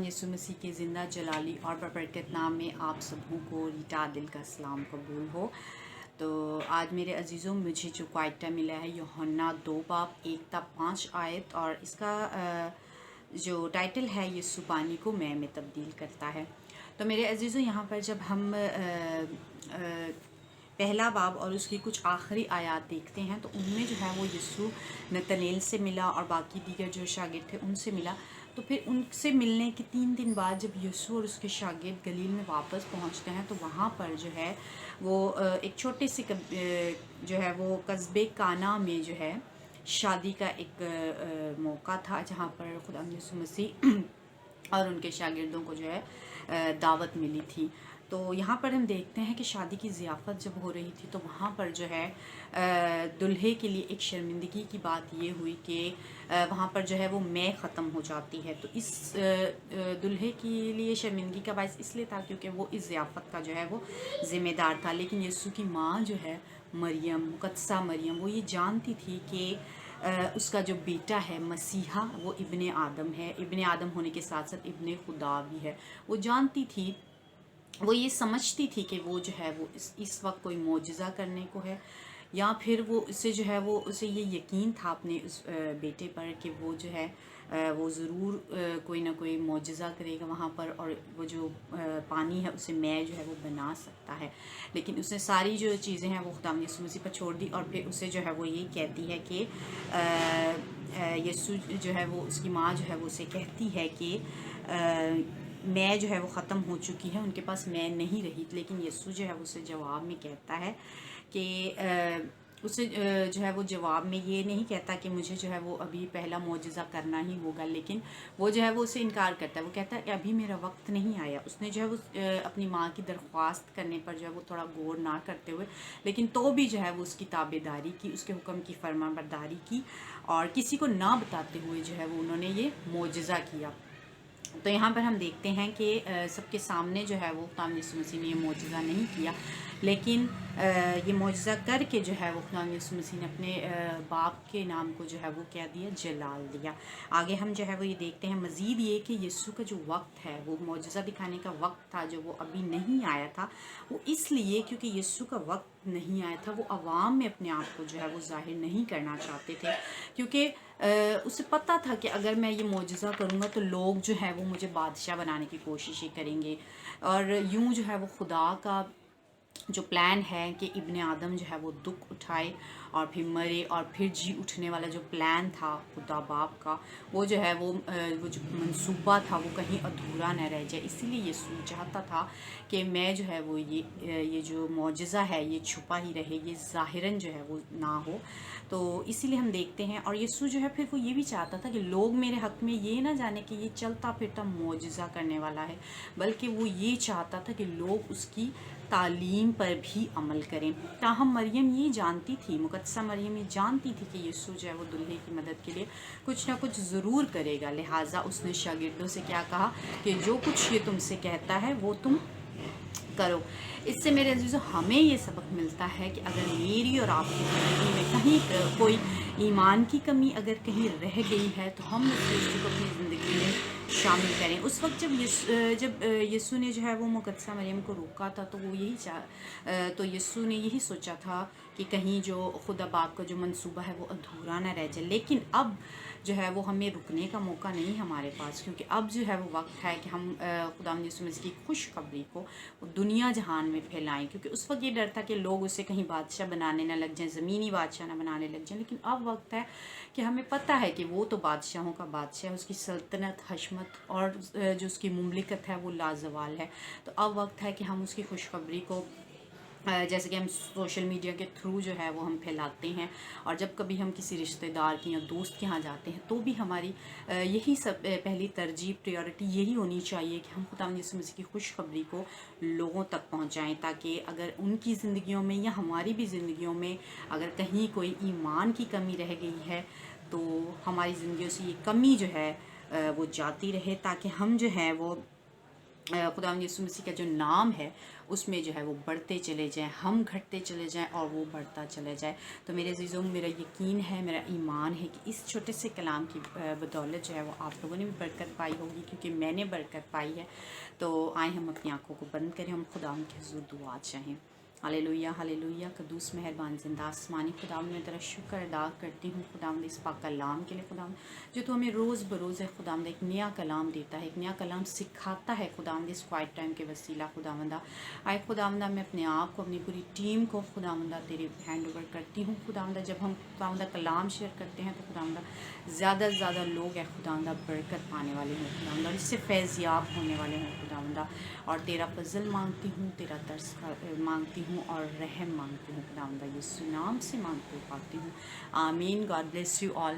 यीशु मसीह के ज़िंदा जलाली और बरकत नाम में आप सबों को रीटा दिल का सलाम कबूल हो। तो आज मेरे अजीज़ों, मुझे जो क्वाइटा मिला है यूहन्ना 2:1-5 आयत, और इसका जो टाइटल है यीशु पानी को मैं में तब्दील करता है। तो मेरे अजीज़ों, यहाँ पर जब हम पहला बाब और उसकी कुछ आखिरी आयत देखते हैं तो उनमें जो है वो यीशु नतनेल से मिला और बाकी दीगर जो शागिर्द थे उनसे मिला। तो फिर उनसे मिलने के 3 दिन बाद जब यीशु और उसके शागिर्द गलील में वापस पहुंचते हैं तो वहाँ पर जो है वो एक छोटे से जो है वो कस्बे काना में जो है शादी का एक मौका था, जहाँ पर खुदा यीशु मसीह और उनके शागिर्दों को जो है दावत मिली थी। तो यहाँ पर हम देखते हैं कि शादी की ज़ियाफ़त जब हो रही थी तो वहाँ पर जो है दुल्हे के लिए एक शर्मिंदगी की बात ये हुई कि वहाँ पर जो है वो मैं ख़त्म हो जाती है। तो इस दुल्हे के लिए शर्मिंदगी का बायस इसलिए था क्योंकि वो इस ज़ियाफ़त का जो है वो ज़िम्मेदार था। लेकिन यीशु की माँ जो है मरियम, मुक़द्दसा मरियम, वो ये जानती थी कि उसका जो बेटा है मसीहा वो इब्ने आदम है, इब्ने आदम होने के साथ साथ इब्ने खुदा भी है। वो जानती थी, वो ये समझती थी कि वो जो है वो इस वक्त कोई मोजज़ा करने को है, या फिर वो उससे जो है वो उसे ये यकीन था अपने उस बेटे पर कि वो जो है वो ज़रूर कोई ना कोई मोजज़ा करेगा वहाँ पर, और वो जो पानी है उसे मैं जो है वो बना सकता है। लेकिन उसने सारी जो चीज़ें हैं वो खुदा यीशु मसीह पर छोड़ दी, और फिर उसे जो है वो ये कहती है कि यीशु जो है वो, उसकी माँ जो है वो उसे कहती है कि मैं जो है वो ख़त्म हो चुकी है, उनके पास मैं नहीं रही। लेकिन यीशु जो है उसे जवाब में कहता है कि उसे जो है वो जवाब में ये नहीं कहता कि मुझे जो है वो अभी पहला मोजज़ा करना ही होगा, लेकिन वो जो है वो उसे इनकार करता है। वो कहता है कि अभी मेरा वक्त नहीं आया। उसने जो है वो अपनी माँ की दरख्वास्त करने पर जो है वो थोड़ा गौर ना करते हुए, लेकिन तो भी जो है वो उसकी ताबेदारी की, उसके हुक्म की फरमाबरदारी की, और किसी को ना बताते हुए जो है वो उन्होंने ये मोजज़ा किया। तो यहाँ पर हम देखते हैं कि सबके सामने जो है वो खुदा यीशु मसीह ने ये मोजज़ा नहीं किया, लेकिन ये मोजज़ा करके जो है वो खुदा यीशु मसीह ने अपने बाप के नाम को जो है वो क्या दिया, जलाल दिया। आगे हम जो है वो ये देखते हैं मज़ीद ये कि यीशु का जो वक्त है वो मोजज़ा दिखाने का वक्त था जो वो अभी नहीं आया था। वो इसलिए क्योंकि यीशु का वक्त नहीं आया था, वो अवाम में अपने आप को जो है वो ज़ाहिर नहीं करना चाहते थे, क्योंकि उसे पता था कि अगर मैं ये मोजज़ा करूँगा तो लोग जो है वो मुझे बादशाह बनाने की कोशिशें करेंगे, और यूँ जो है वो खुदा का जो प्लान है कि इब्ने आदम जो है वो दुख उठाए और फिर मरे और फिर जी उठने वाला जो प्लान था खुदा बाप का, वो जो है वो जो मंसूबा था वो कहीं अधूरा न रह जाए। इसीलिए यीशु चाहता था कि मैं जो है वो ये जो मोजज़ा है ये छुपा ही रहे, ये ज़ाहिरन जो है वो ना हो। तो इसीलिए हम देखते हैं, और यीशु जो है फिर वो ये भी चाहता था कि लोग मेरे हक़ में ये ना जाने कि ये चलता फिरता मोजज़ा करने वाला है, बल्कि वो ये चाहता था कि लोग उसकी तालीम पर भी अमल करें। ताहम मरियम ये जानती थी, मुक़द्दसा मरियम ये जानती थी कि यीशु जो है वो दुल्हे की मदद के लिए कुछ ना कुछ ज़रूर करेगा। लिहाजा उसने शागिर्दों से क्या कहा कि जो कुछ ये तुमसे कहता है वो तुम करो। इससे मेरे अजीज़ों हमें ये सबक मिलता है कि अगर मेरी और आपकी ज़िंदगी में कहीं कोई ईमान की कमी अगर कहीं रह गई है तो हम उस चीज़ को अपनी ज़िंदगी में शामिल करें। उस वक्त जब यीशु ने जो है वो मुक़द्दसा मरियम को रोका था तो वो तो यीशु ने यही सोचा था कि कहीं जो खुदा बाप का जो मंसूबा है वो अधूरा ना रह जाए। लेकिन अब जो है वो हमें रुकने का मौका नहीं हमारे पास, क्योंकि अब जो है वो वक्त है कि हम खुदा यीशु मसीह की खुशखबरी को दुनिया जहान में फैलाएं। क्योंकि उस वक्त ये डर था कि लोग उसे कहीं बादशाह बनाने ना लग जाएं, ज़मीनी बादशाह ना बनाने लग जाएं। लेकिन अब वक्त है कि हमें पता है कि वो तो बादशाहों का बादशाह है, उसकी सल्तनत, हशमत और जो उसकी मुमलिकत है वो लाजवाल है। तो अब वक्त है कि हम उसकी खुशखबरी को जैसे कि हम सोशल मीडिया के थ्रू जो है वो हम फैलाते हैं, और जब कभी हम किसी रिश्तेदार की या दोस्त के यहाँ जाते हैं तो भी हमारी यही सब पहली तरजीह, प्रायोरिटी यही होनी चाहिए कि हम खुदा यीशु मसीह की खुशखबरी को लोगों तक पहुँचाएँ, ताकि अगर उनकी ज़िंदगियों में या हमारी भी ज़िंदगियों में अगर कहीं कोई ईमान की कमी रह गई है तो हमारी ज़िंदगियों से ये कमी जो है वो जाती रहे, ताकि हम जो है वो خداوند یسوع مسیح کا جو نام ہے اس میں جو ہے وہ بڑھتے چلے جائیں، ہم گھٹتے چلے جائیں اور وہ بڑھتا چلے جائے۔ تو میرے عزیزوں، میرا یقین ہے، میرا ایمان ہے کہ اس چھوٹے سے کلام کی بدولت جو ہے وہ آپ لوگوں نے بھی برکت پائی ہوگی، کیونکہ میں نے برکت پائی ہے۔ تو آئیں ہم اپنی آنکھوں کو بند کریں، ہم خداوند کے حضور دعا چاہیں۔ ہاللیلویہ ہاللیلویہ، قدوس مہربان زندہ آسمانی خداوند، میں تیرا شکر ادا کرتی ہوں خداوند اس پاک کلام کے لیے خداوند، جو تو ہمیں روز بروز ہے خداوند ایک نیا کلام دیتا ہے، ایک نیا کلام سکھاتا ہے خداوند اس کوائٹ ٹائم کے وسیلہ خداوندہ۔ آئے خداوندہ، میں اپنے آپ کو، اپنی پوری ٹیم کو خداوندہ تیرے ہینڈ اوور کرتی ہوں خداوندہ۔ جب ہم خداوندہ کلام شیئر کرتے ہیں تو خداوندہ زیادہ سے زیادہ لوگ ہیں خداوندہ برکت پانے والے ہیں خداوندہ، اور اس سے فیض یاب ہونے والے ہیں خداوندہ۔ اور تیرا فضل مانگتی ہوں، تیرا ترس مانگتی ہوں اور رحم مانگتی ہوں خداوندہ، یسوع نام سے مانگتی پاتی ہوں، آمین۔ God bless you all.